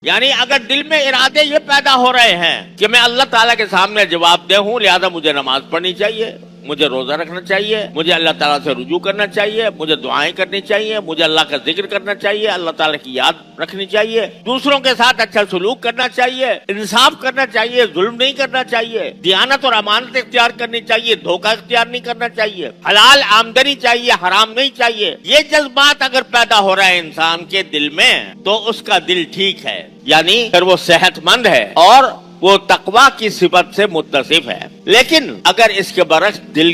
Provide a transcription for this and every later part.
یعنی اگر دل میں ارادے یہ پیدا ہو رہے ہیں کہ میں اللہ تعالیٰ کے سامنے جواب دہ ہوں، لہذا مجھے نماز پڑھنی چاہیے، مجھے روزہ رکھنا چاہیے، مجھے اللہ تعالیٰ سے رجوع کرنا چاہیے، مجھے دعائیں کرنی چاہیے، مجھے اللہ کا ذکر کرنا چاہیے، اللہ تعالیٰ کی یاد رکھنی چاہیے، دوسروں کے ساتھ اچھا سلوک کرنا چاہیے، انصاف کرنا چاہیے، ظلم نہیں کرنا چاہیے، دیانت اور امانت اختیار کرنی چاہیے، دھوکہ اختیار نہیں کرنا چاہیے، حلال آمدنی چاہیے، حرام نہیں چاہیے. یہ جذبات اگر پیدا ہو رہا ہے انسان کے دل میں تو اس کا دل ٹھیک ہے، یعنی پھر وہ صحت مند ہے اور وہ تقوی کی صفت سے متصف ہے. لیکن اگر اس کے برعکس دل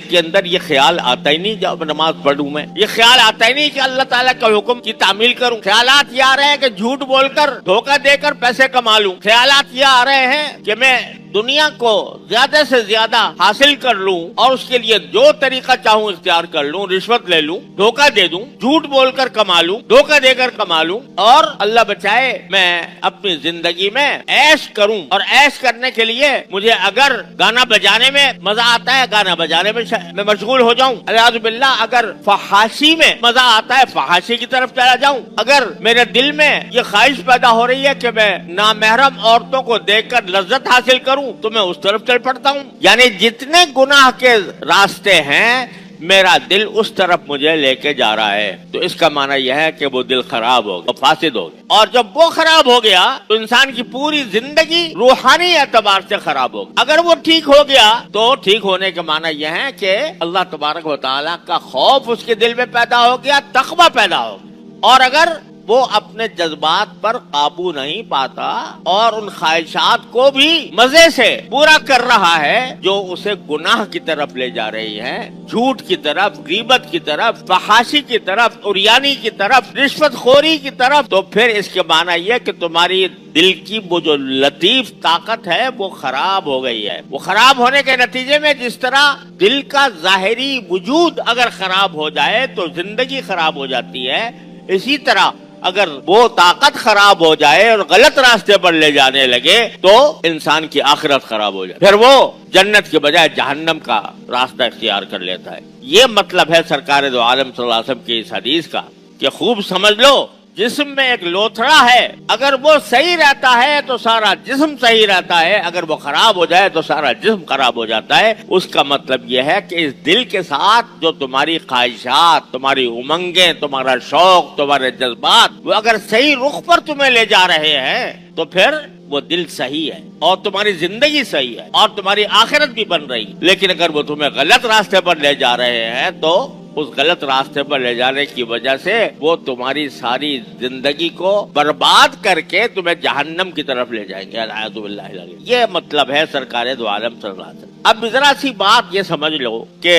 کے اندر یہ خیال آتا ہی نہیں جب نماز پڑھوں میں، یہ خیال آتا ہی نہیں کہ اللہ تعالیٰ کا حکم کی تعمیل کروں، خیالات یہ آ رہے ہیں کہ جھوٹ بول کر دھوکہ دے کر پیسے کما لوں، خیالات یہ آ رہے ہیں کہ میں دنیا کو زیادہ سے زیادہ حاصل کر لوں اور اس کے لیے جو طریقہ چاہوں اختیار کر لوں، رشوت لے لوں، دھوکہ دے دوں، جھوٹ بول کر کما لوں، دھوکہ دے کر کما لوں، اور اللہ بچائے میں اپنی زندگی میں عیش کروں. اور عیش کرنے کے لیے مجھے اگر گانا بجانے میں مزہ آتا ہے، گانا بجانے میں مشغول ہو جاؤں. الیاذ باللہ اگر فحاشی میں مزہ آتا ہے، فحاشی کی طرف چلا جاؤں. اگر میرے دل میں یہ خواہش پیدا ہو رہی ہے کہ میں نامحرم عورتوں کو دیکھ کر لذت حاصل کروں تو میں اس طرف چل پڑتا ہوں. یعنی جتنے گناہ کے راستے ہیں میرا دل اس طرف مجھے لے کے جا رہا ہے. تو اس کا معنی یہ ہے کہ وہ دل خراب ہو گیا، فاسد ہو گیا. اور جب وہ خراب ہو گیا تو انسان کی پوری زندگی روحانی اعتبار سے خراب ہو گئی. اگر وہ ٹھیک ہو گیا تو ٹھیک ہونے کا معنی یہ ہے کہ اللہ تبارک و تعالیٰ کا خوف اس کے دل میں پیدا ہو گیا، تقوی پیدا ہو گیا. اور اگر وہ اپنے جذبات پر قابو نہیں پاتا اور ان خواہشات کو بھی مزے سے پورا کر رہا ہے جو اسے گناہ کی طرف لے جا رہی ہے، جھوٹ کی طرف، غیبت کی طرف، فحاشی کی طرف، عریانی کی طرف، رشوت خوری کی طرف، تو پھر اس کے معنی یہ کہ تمہاری دل کی وہ جو لطیف طاقت ہے وہ خراب ہو گئی ہے. وہ خراب ہونے کے نتیجے میں جس طرح دل کا ظاہری وجود اگر خراب ہو جائے تو زندگی خراب ہو جاتی ہے، اسی طرح اگر وہ طاقت خراب ہو جائے اور غلط راستے پر لے جانے لگے تو انسان کی آخرت خراب ہو جائے، پھر وہ جنت کے بجائے جہنم کا راستہ اختیار کر لیتا ہے. یہ مطلب ہے سرکار دو عالم صلی اللہ علیہ وسلم کی اس حدیث کا کہ خوب سمجھ لو، جسم میں ایک لوتھڑا ہے، اگر وہ صحیح رہتا ہے تو سارا جسم صحیح رہتا ہے، اگر وہ خراب ہو جائے تو سارا جسم خراب ہو جاتا ہے. اس کا مطلب یہ ہے کہ اس دل کے ساتھ جو تمہاری خواہشات، تمہاری امنگیں، تمہارا شوق، تمہارے جذبات وہ اگر صحیح رخ پر تمہیں لے جا رہے ہیں تو پھر وہ دل صحیح ہے اور تمہاری زندگی صحیح ہے اور تمہاری آخرت بھی بن رہی. لیکن اگر وہ تمہیں غلط راستے پر لے جا رہے ہیں تو اس غلط راستے پر لے جانے کی وجہ سے وہ تمہاری ساری زندگی کو برباد کر کے تمہیں جہنم کی طرف لے جائیں گے. اعوذ باللہ العظیم. یہ مطلب ہے سرکار دو عالم صلی اللہ علیہ وسلم. اب ذرا سی بات یہ سمجھ لو کہ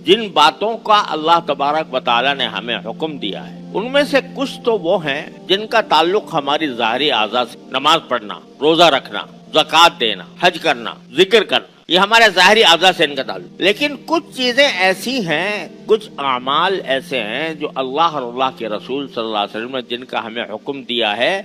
جن باتوں کا اللہ تبارک و تعالیٰ نے ہمیں حکم دیا ہے ان میں سے کچھ تو وہ ہیں جن کا تعلق ہماری ظاہری اعضاء سے، نماز پڑھنا، روزہ رکھنا، زکوٰۃ دینا، حج کرنا، ذکر کرنا، یہ ہمارے ظاہری اعضاء سے ان کا تعلق. لیکن کچھ چیزیں ایسی ہیں، کچھ اعمال ایسے ہیں جو اللہ اور اللہ کے رسول صلی اللہ علیہ وسلم نے جن کا ہمیں حکم دیا ہے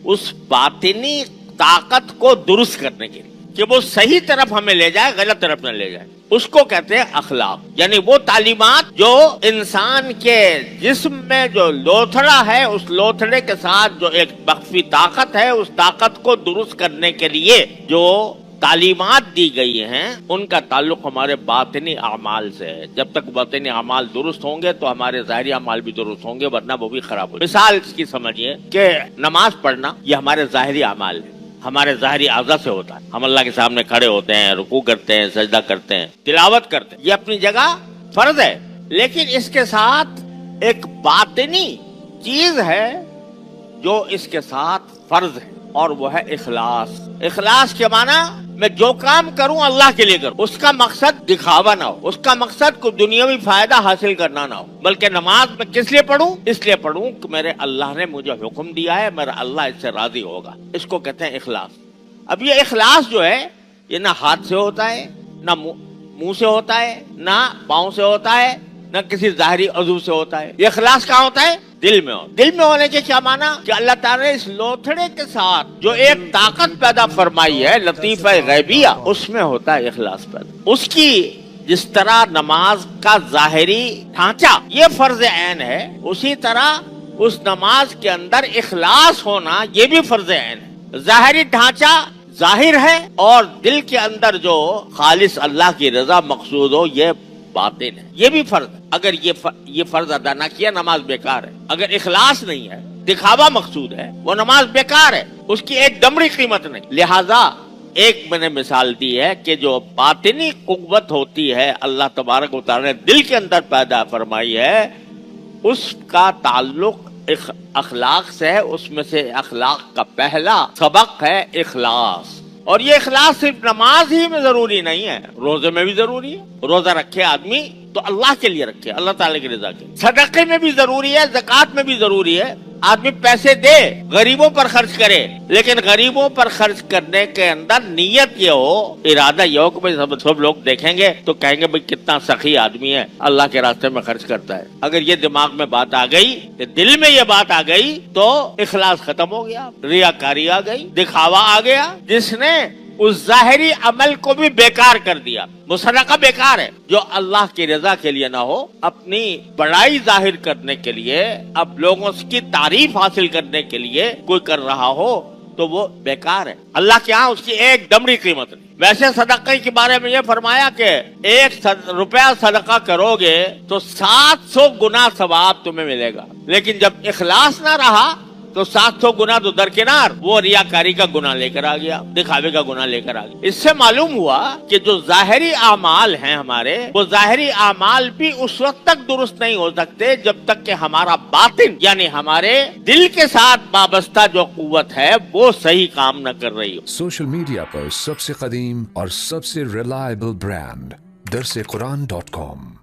اس باطنی طاقت کو درست کرنے کے لیے کہ وہ صحیح طرف ہمیں لے جائے، غلط طرف نہ لے جائے. اس کو کہتے ہیں اخلاق. یعنی وہ تعلیمات جو انسان کے جسم میں جو لوتھڑا ہے اس لوتھڑے کے ساتھ جو ایک مخفی طاقت ہے اس طاقت کو درست کرنے کے لیے جو تعلیمات دی گئی ہیں ان کا تعلق ہمارے باطنی اعمال سے ہے. جب تک باطنی اعمال درست ہوں گے تو ہمارے ظاہری اعمال بھی درست ہوں گے، ورنہ وہ بھی خراب ہوں گے. مثال اس کی سمجھیے کہ نماز پڑھنا یہ ہمارے ظاہری اعمال ہے، ہمارے ظاہری اعضاء سے ہوتا ہے. ہم اللہ کے سامنے کھڑے ہوتے ہیں، رکوع کرتے ہیں، سجدہ کرتے ہیں، تلاوت کرتے ہیں، یہ اپنی جگہ فرض ہے. لیکن اس کے ساتھ ایک باطنی چیز ہے جو اس کے ساتھ فرض ہے اور وہ ہے اخلاص. اخلاص کے معنی میں جو کام کروں اللہ کے لیے کروں، اس کا مقصد دکھاوا نہ ہو، اس کا مقصد کوئی دنیاوی فائدہ حاصل کرنا نہ ہو، بلکہ نماز میں کس لیے پڑھوں؟ اس لیے پڑھوں کہ میرے اللہ نے مجھے حکم دیا ہے، میرا اللہ اس سے راضی ہوگا. اس کو کہتے ہیں اخلاص. اب یہ اخلاص جو ہے یہ نہ ہاتھ سے ہوتا ہے، نہ منہ سے ہوتا ہے، نہ پاؤں سے ہوتا ہے، نہ کسی ظاہری عضو سے ہوتا ہے. یہ اخلاص کہاں ہوتا ہے؟ دل میں ہو. دل میں ہونے کے کیا معنی کہ اللہ تعالیٰ نے اس لوتھڑے کے ساتھ جو ایک طاقت پیدا فرمائی ہے لطیفہ غیبیہ، اس میں ہوتا ہے اخلاص پیدا. اس کی جس طرح نماز کا ظاہری ڈھانچہ یہ فرض عین ہے، اسی طرح اس نماز کے اندر اخلاص ہونا یہ بھی فرض عین ہے. ظاہری ڈھانچہ ظاہر ہے اور دل کے اندر جو خالص اللہ کی رضا مقصود ہو یہ باطن ہے, یہ بھی فرض ہے. اگر یہ فرض ادا نہ کیا نماز بیکار ہے. اگر اخلاص نہیں ہے, دکھاوا مقصود ہے, وہ نماز بیکار ہے, اس کی ایک دمڑی قیمت نہیں. لہذا ایک میں نے مثال دی ہے کہ جو باطنی قوت ہوتی ہے اللہ تبارک و تعالی نے دل کے اندر پیدا فرمائی ہے, اس کا تعلق اخلاق سے ہے. اس میں سے اخلاق کا پہلا سبق ہے اخلاص. اور یہ اخلاص صرف نماز ہی میں ضروری نہیں ہے, روزے میں بھی ضروری ہے. روزہ رکھے آدمی تو اللہ کے لیے رکھے, اللہ تعالی کی رضا کے. صدقے میں بھی ضروری ہے, زکوٰۃ میں بھی ضروری ہے. آدمی پیسے دے, غریبوں پر خرچ کرے, لیکن غریبوں پر خرچ کرنے کے اندر نیت یہ ہو, ارادہ یہ ہو کہ سب لوگ دیکھیں گے تو کہیں گے بھئی کتنا سخی آدمی ہے, اللہ کے راستے میں خرچ کرتا ہے. اگر یہ دماغ میں بات آ گئی, دل میں یہ بات آ گئی تو اخلاص ختم ہو گیا, ریاکاری آ گئی, دکھاوا آ گیا, جس نے اس ظاہری عمل کو بھی بیکار کر دیا. مصدقہ بیکار ہے جو اللہ کی رضا کے لیے نہ ہو, اپنی بڑائی ظاہر کرنے کے لیے, اب لوگوں کی تعریف حاصل کرنے کے لیے کوئی کر رہا ہو تو وہ بیکار ہے. اللہ کے ہاں اس کی ایک دمڑی قیمت نہیں. ویسے صدقے کے بارے میں یہ فرمایا کہ 1 روپیہ صدقہ کرو گے تو 700 گنا ثواب تمہیں ملے گا, لیکن جب اخلاص نہ رہا تو 700 گنا تو درکنار, وہ ریاکاری کا گناہ لے کر آ گیا, دکھاوے کا گناہ لے کر آ گیا. اس سے معلوم ہوا کہ جو ظاہری اعمال ہیں ہمارے, وہ ظاہری اعمال بھی اس وقت تک درست نہیں ہو سکتے جب تک کہ ہمارا باطن یعنی ہمارے دل کے ساتھ وابستہ جو قوت ہے وہ صحیح کام نہ کر رہی ہو. سوشل میڈیا پر سب سے قدیم اور سب سے ریلائبل برانڈ درسقرآن.com